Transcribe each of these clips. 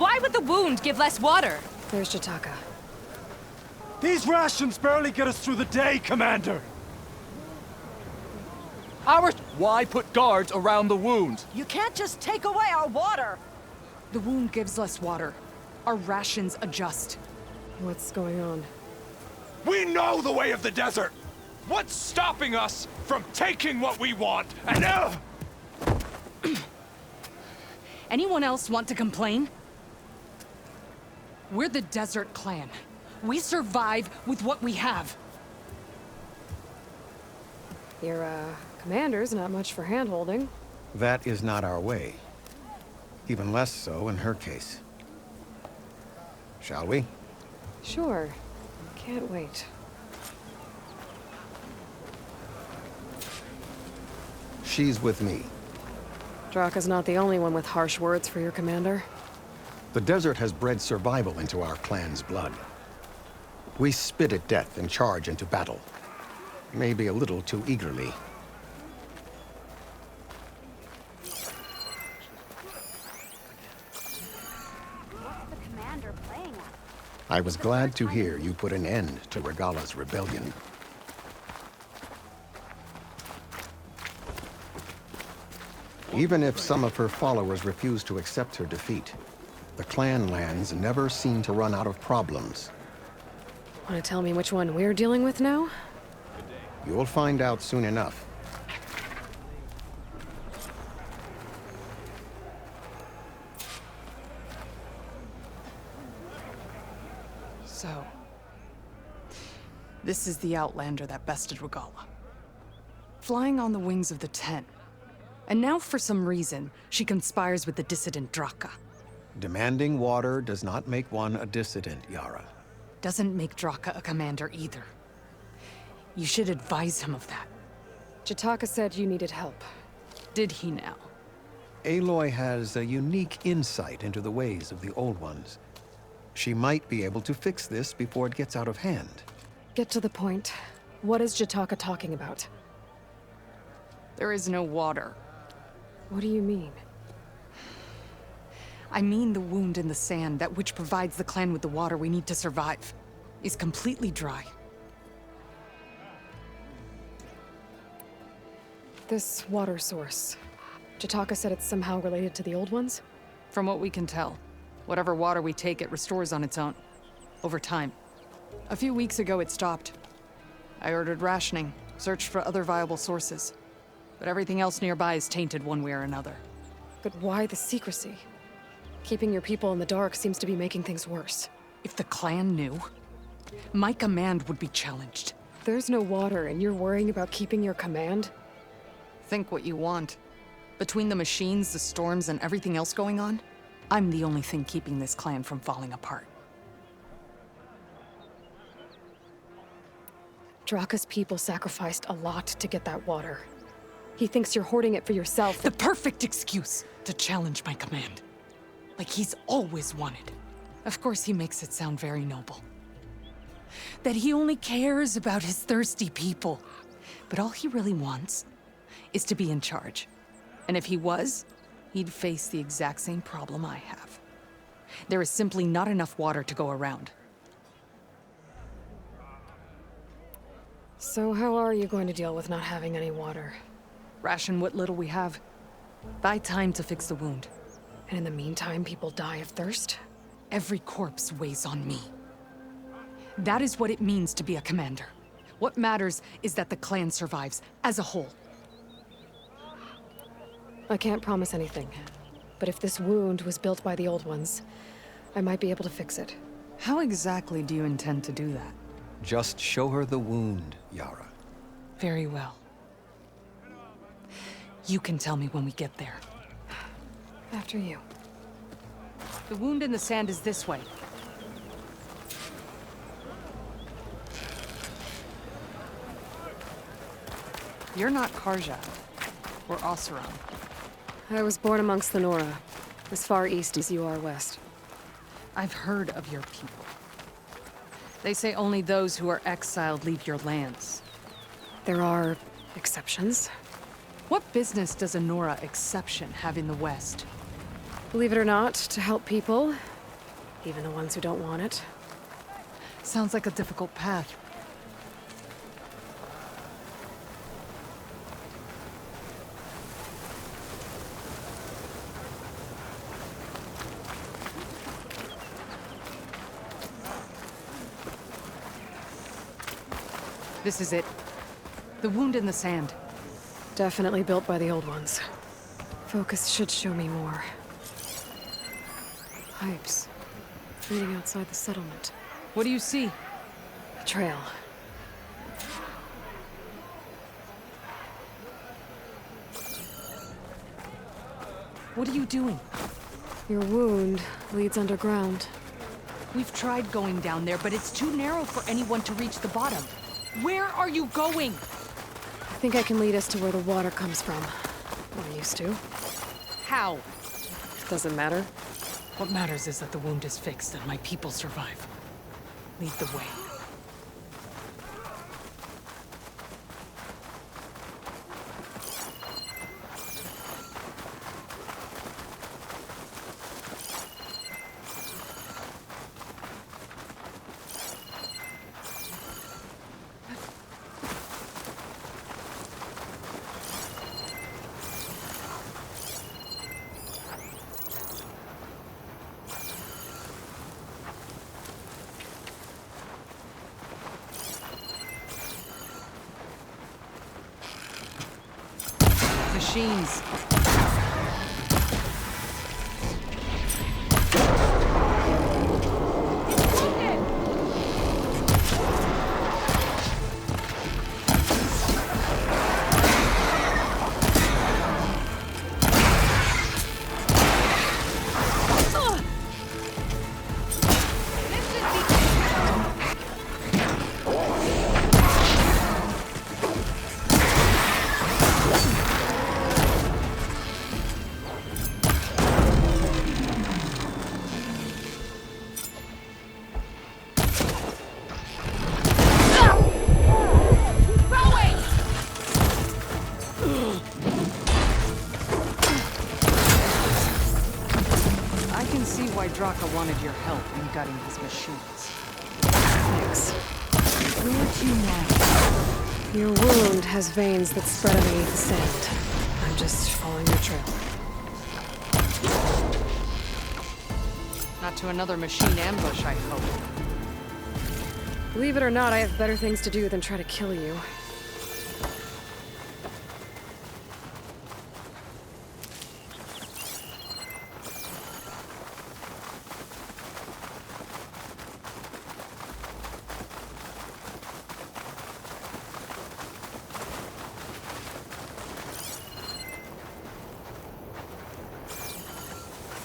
Why would the wound give less water? There's Jataka. These rations barely get us through the day, Commander! Why put guards around the wound? You can't just take away our water! The wound gives less water. Our rations adjust. What's going on? We know the way of the desert! What's stopping us from taking what we want and Anyone else want to complain? We're the Desert Clan. We survive with what we have. Your, commander's not much for hand-holding. That is not our way. Even less so in her case. Shall we? Sure. Can't wait. She's with me. Draka's not the only one with harsh words for your commander. The desert has bred survival into our clan's blood. We spit at death and charge into battle. Maybe a little too eagerly. What's the commander playing at? I was glad to hear you put an end to Regala's rebellion. Even if some of her followers refuse to accept her defeat, the clan lands never seem to run out of problems. Want to tell me which one we're dealing with now? You'll find out soon enough. So, this is the Outlander that bested Regala. Flying on the wings of the Ten. And now, for some reason, she conspires with the dissident Draka. Demanding water does not make one a dissident, Yara. Doesn't make Draka a commander either. You should advise him of that. Jataka said you needed help. Did he now? Aloy has a unique insight into the ways of the Old Ones. She might be able to fix this before it gets out of hand. Get to the point. What is Jataka talking about? There is no water. What do you mean? I mean the wound in the sand that which provides the clan with the water we need to survive is completely dry. This water source. Jataka said it's somehow related to the Old Ones? From what we can tell, whatever water we take, it restores on its own. Over time. A few weeks ago, it stopped. I ordered rationing, searched for other viable sources. But everything else nearby is tainted one way or another. But why the secrecy? Keeping your people in the dark seems to be making things worse. If the clan knew, my command would be challenged. There's no water and you're worrying about keeping your command? Think what you want. Between the machines, the storms, and everything else going on, I'm the only thing keeping this clan from falling apart. Draka's people sacrificed a lot to get that water. He thinks you're hoarding it for yourself. The perfect excuse to challenge my command. Like he's always wanted. Of course he makes it sound very noble. That he only cares about his thirsty people. But all he really wants is to be in charge. And if he was, he'd face the exact same problem I have. There is simply not enough water to go around. So how are you going to deal with not having any water? Ration what little we have. Buy time to fix the wound. And in the meantime, people die of thirst? Every corpse weighs on me. That is what it means to be a commander. What matters is that the clan survives, as a whole. I can't promise anything. But if this wound was built by the Old Ones, I might be able to fix it. How exactly do you intend to do that? Just show her the wound, Yara. Very well. You can tell me when we get there. After you. The wound in the sand is this way. You're not Karja, or Oseram. I was born amongst the Nora, as far east as you are west. I've heard of your people. They say only those who are exiled leave your lands. There are exceptions. What business does a Nora exception have in the West? Believe it or not, to help people, Even the ones who don't want it. Sounds like a difficult path. This is it. The wound in the sand. Definitely built by the old ones. Focus should show me more. Pipes. Leading outside the settlement. What do you see? A trail. What are you doing? Your wound leads underground. We've tried going down there, but it's too narrow for anyone to reach the bottom. Where are you going? I think I can lead us to where the water comes from. Or used to. How? Doesn't matter. What matters is that the wound is fixed and my people survive. Lead the way. Machines. Draka wanted your help in gutting his machines. Thanks. Where to now? Your wound has veins that spread underneath the sand. I'm just following your trail. Not to another machine ambush, I hope. Believe it or not, I have better things to do than try to kill you.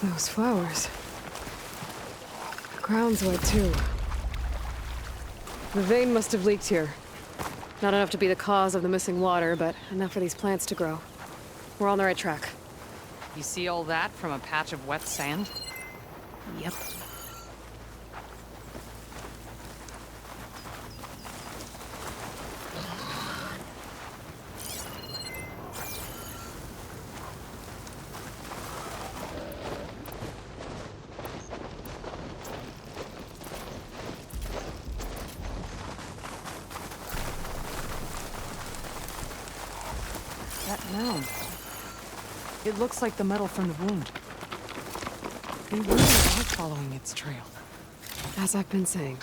Those flowers. The ground's wet too. The vein must have leaked here. Not enough to be the cause of the missing water, but enough for these plants to grow. We're on the right track. You see all that from a patch of wet sand? Yep. That mound. It looks like the metal from the wound. We really are following its trail. As I've been saying.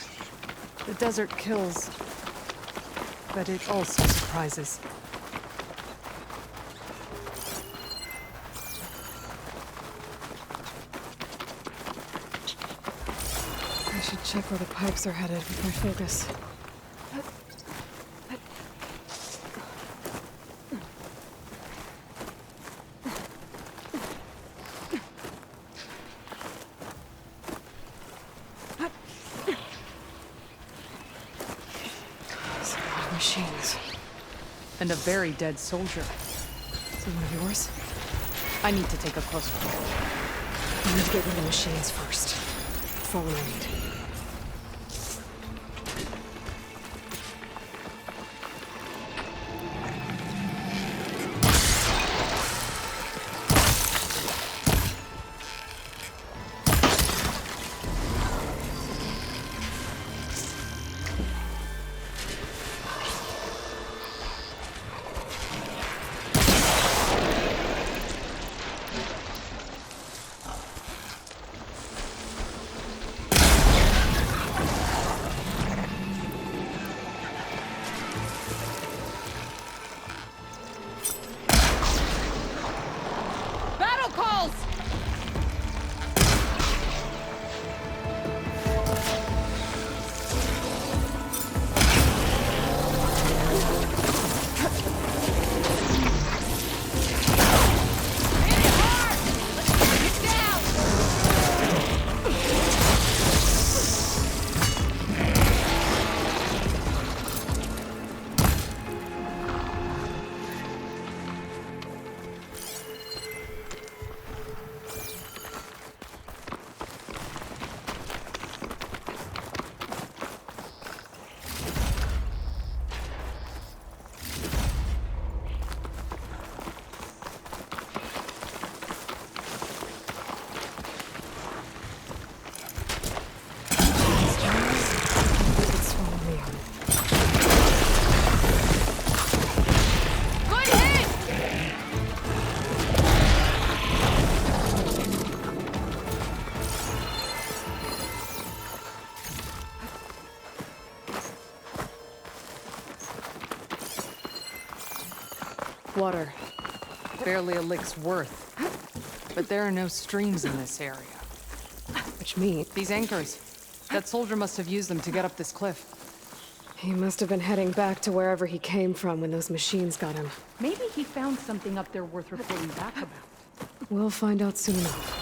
The desert kills, but it also surprises. I should check where the pipes are headed with my focus. Machines. And a very dead soldier. Is it one of yours? I need to take a closer look. I need to get rid of the machines first. Follow my lead. water. Barely a lick's worth. But there are no streams in this area. Which means These anchors. That soldier must have used them to get up this cliff. he must have been heading back to wherever he came from when those machines got him. Maybe he found something up there worth reporting back about. We'll find out soon enough.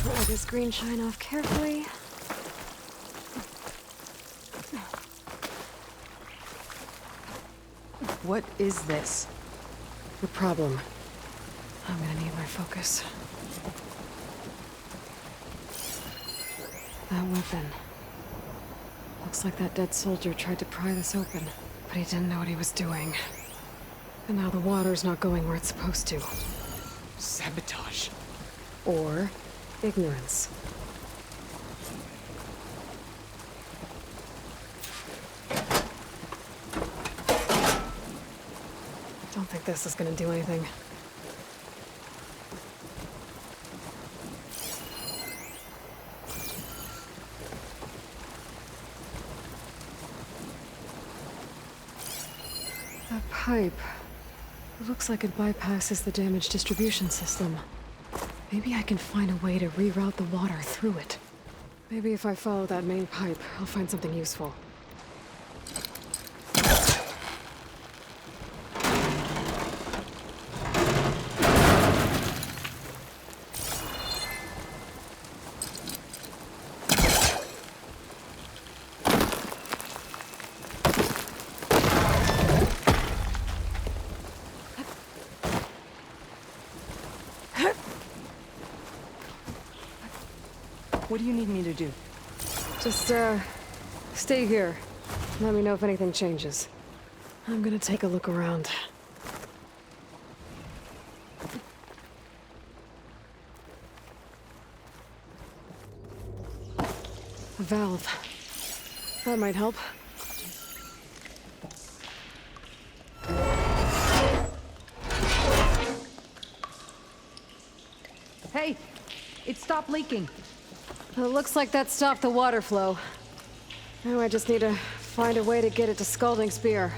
Pry this green shine off carefully. What is this? Your problem. I'm gonna need my focus. That weapon. Looks like that dead soldier tried to pry this open, but he didn't know what he was doing. And now the water's not going where it's supposed to. Sabotage. Or ignorance. Don't think this is gonna do anything. That pipe. It looks like it bypasses the damaged distribution system. Maybe I can find a way to reroute the water through it. Maybe if I follow that main pipe, I'll find something useful. What do you need me to do? Just, stay here. Let me know if anything changes. I'm gonna take a look around. A valve. That might help. Hey! It stopped leaking. It looks like that stopped the water flow. Now I just need to find a way to get it to Scalding Spear.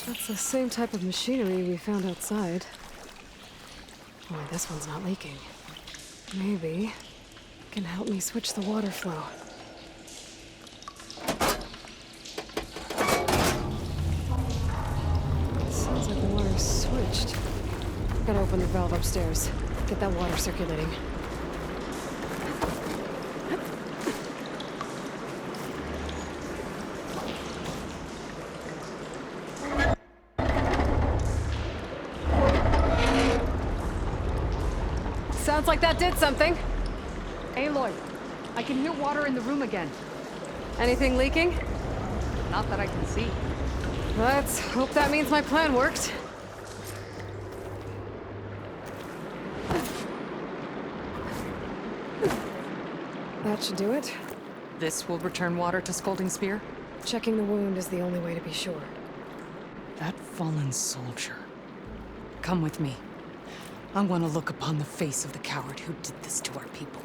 That's the same type of machinery we found outside. Only this one's not leaking. Maybe it can help me switch the water flow. Sounds like the water's switched. Gotta open the valve upstairs. Get that water circulating. Sounds like that did something. Aloy, I can hear water in the room again. Anything leaking? Not that I can see. Let's hope that means my plan worked. That should do it. This will return water to Scalding Spear? Checking the wound is the only way to be sure. That fallen soldier. Come with me. I want to look upon the face of the coward who did this to our people.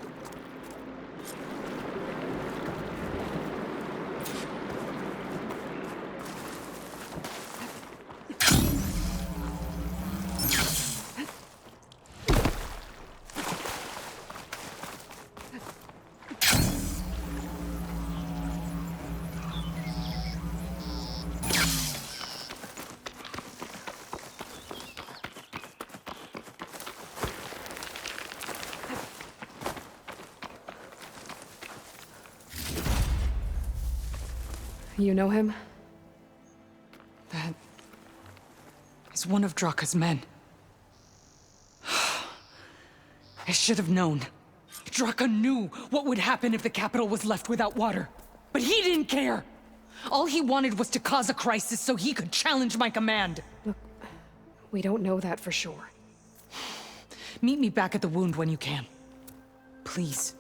You know him? That is one of Draka's men. I should have known. Draka knew what would happen if the capital was left without water. But he didn't care! All he wanted was to cause a crisis so he could challenge my command. Look, we don't know that for sure. Meet me back at the wound when you can. Please.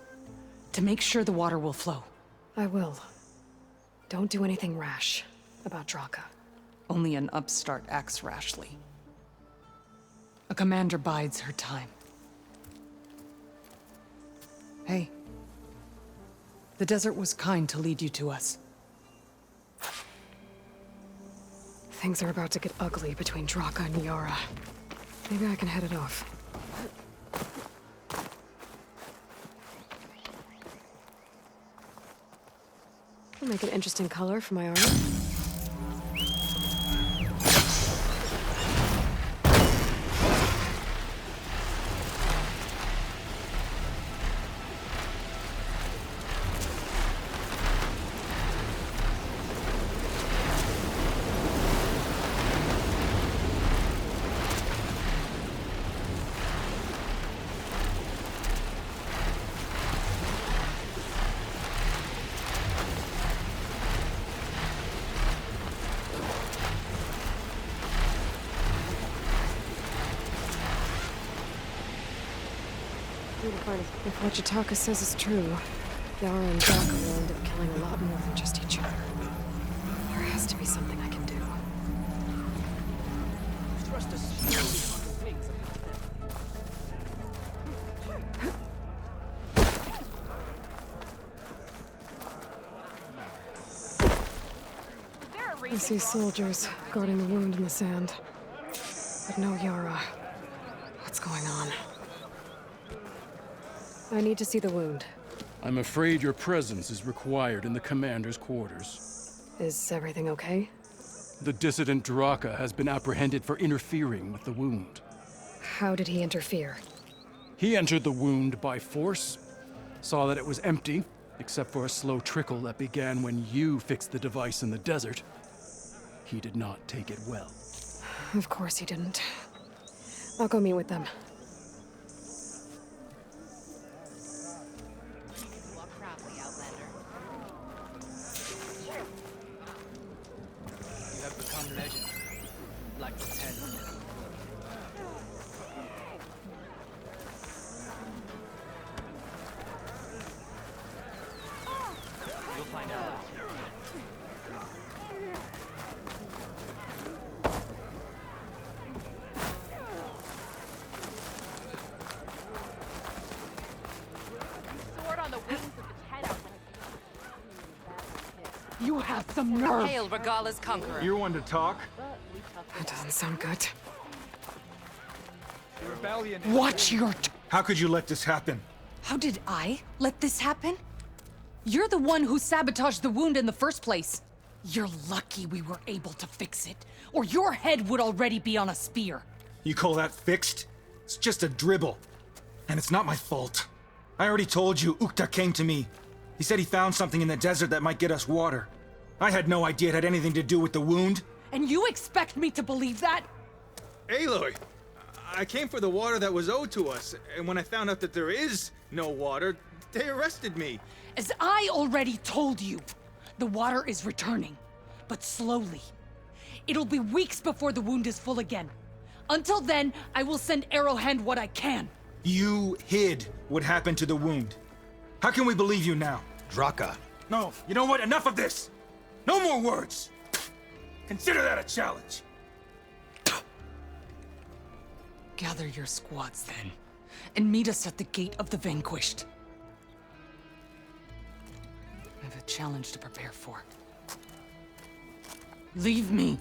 To make sure the water will flow. I will. Don't do anything rash about Draka. Only an upstart acts rashly. A commander bides her time. Hey. The desert was kind to lead you to us. Things are about to get ugly between Draka and Yara. Maybe I can head it off. I'll make an interesting color for my art. If what Yutaka says is true, Yara and Draka will end up killing a lot more than just each other. There has to be something I can do. I see soldiers guarding the wound in the sand. But no Yara. What's going on? I need to see the wound. I'm afraid your presence is required in the commander's quarters. Is everything okay? The dissident Draka has been apprehended for interfering with the wound. How did he interfere? He entered the wound by force, saw that it was empty, except for a slow trickle that began when you fixed the device in the desert. He did not take it well. Of course he didn't. I'll go meet with them. You have become legend, like the Ten. You'll find out. Sword on the wings of the head out. You have some nerve! Hail Regala's conqueror. You're one to talk. That doesn't sound good. The rebellion. Watch your How could you let this happen? How did I let this happen? You're the one who sabotaged the wound in the first place. You're lucky we were able to fix it, or your head would already be on a spear. You call that fixed? It's just a dribble. And it's not my fault. I already told you, Ukta came to me. He said he found something in the desert that might get us water. I had no idea it had anything to do with the wound. And you expect me to believe that? Aloy, I came for the water that was owed to us, and when I found out that there is no water, they arrested me. As I already told you, the water is returning, but slowly. It'll be weeks before the wound is full again. Until then, I will send Arrowhand what I can. You hid what happened to the wound. How can we believe you now? Draka. No, you know what? Enough of this! No more words! Consider that a challenge. Gather your squads then, and meet us at the Gate of the Vanquished. I have a challenge to prepare for. Leave me!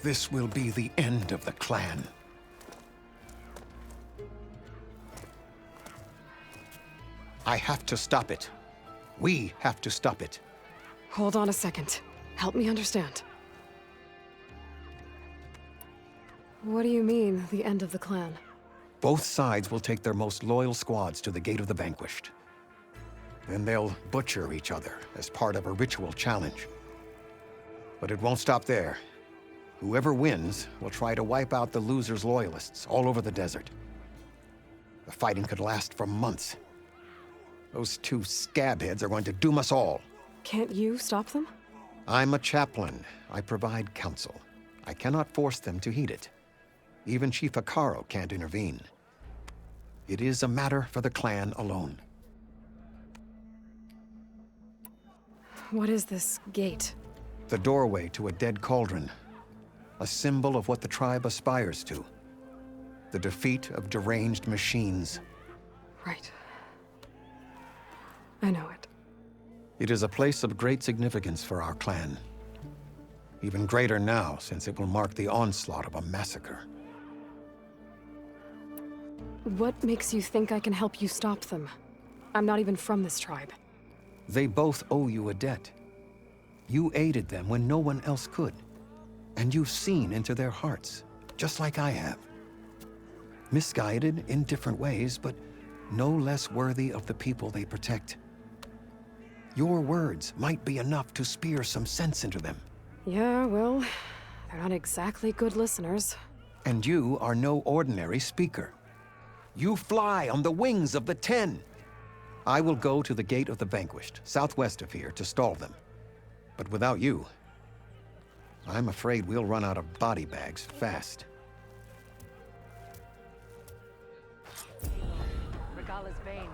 This will be the end of the clan. I have to stop it. We have to stop it. Hold on a second. Help me understand. What do you mean, the end of the clan? Both sides will take their most loyal squads to the Gate of the Vanquished. Then they'll butcher each other as part of a ritual challenge. But it won't stop there. Whoever wins will try to wipe out the loser's loyalists all over the desert. The fighting could last for months. Those two scabheads are going to doom us all. Can't you stop them? I'm a chaplain. I provide counsel. I cannot force them to heed it. Even Chief Akaro can't intervene. It is a matter for the clan alone. What is this gate? The doorway to a dead cauldron. A symbol of what the tribe aspires to. The defeat of deranged machines. Right. I know it. It is a place of great significance for our clan. Even greater now, since it will mark the onslaught of a massacre. What makes you think I can help you stop them? I'm not even from this tribe. They both owe you a debt. You aided them when no one else could. And you've seen into their hearts, just like I have. Misguided in different ways, but no less worthy of the people they protect. Your words might be enough to spear some sense into them. Yeah, well, they're not exactly good listeners. And you are no ordinary speaker. You fly on the wings of the 10. I will go to the Gate of the Vanquished, southwest of here, to stall them. But without you, I'm afraid we'll run out of body bags fast. Regala's vein.